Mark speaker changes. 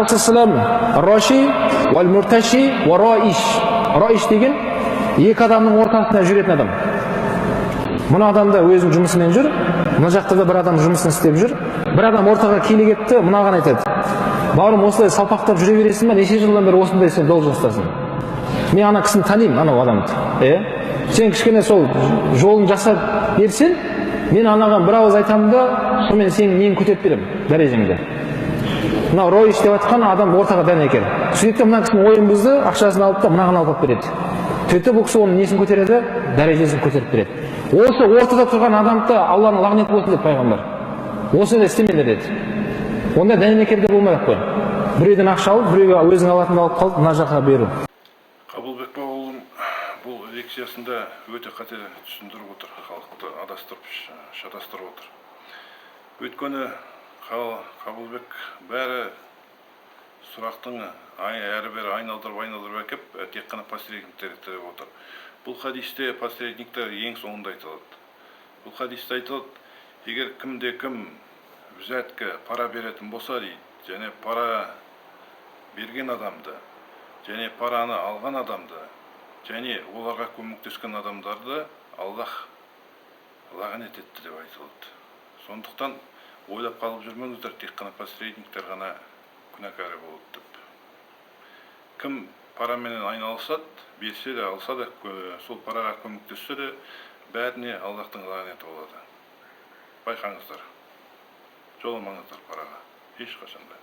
Speaker 1: Расулаллаху Роши вал мурташи ва раиш. Раиш деген екі адамның ортасында жүретін адам. Мына адам да өзінің жұмысымен жүр, мына жақта да бір адам жұмысын істеп жүр. Бір адам ортаға келе кетті, мынаған айтады: "Бауырым, осылай салпақтап жүре бересің ба? Неше жылдан бері осындай сен должен істесің?" Мен ана кісіні танимын, анау адамды. Сен кішкене сол жолын жасап берсең, мен анаған бір ауыз айтамын да, сонымен сен нені көтеріп беремін, дәрежеңді. Мынау Роиш деп жатқан адам ортаға дәнекер. Сөйтіп мына кісінің ойын бұзды, ақшасын алып та мынаған алып береді. Сөйтіп бұл кісі оның несін көтереді, дәрежесін көтеріп береді. Осы ортада тұрған адамды Алланың лағнеті болсын деп пайғамбар. Осыны істемеңдер деді. Онда дәнекерде болмай-ақ қой. Біреуден ақша алып, біреуге өзің алатынды алып қалып, мына жаққа беру.
Speaker 2: Қабылбек бауырым бұл лекциясында өте қате түсіндіріп отыр, халықты адастырып, шатастырып отыр. Өйткені Қабылбек бәрі сұрақтың әрі-бері айналдырып әкеп, тек қана посредниктер етіп отыр. Бұл хадисте посредниктер ең соңында айтылады. Бұл хадисте айтылады: егер кімде-кім взятка пара беретін болса дейді, және пара берген адамды, және параны алған адамды, және оларға көмектескен адамдарды Аллах лағнет етті деп айтылады. Сондықтан ойлап қалып жүрмеңіздер, тек қана посредниктер ғана күнәкәрі болады деп. Кім параменен айналысады, берсе де алса да, сол параға көмектессе де, бәріне Аллахтың лағнеті болады. Байқаңыздар, жоламаңыздар параға ешқашанда.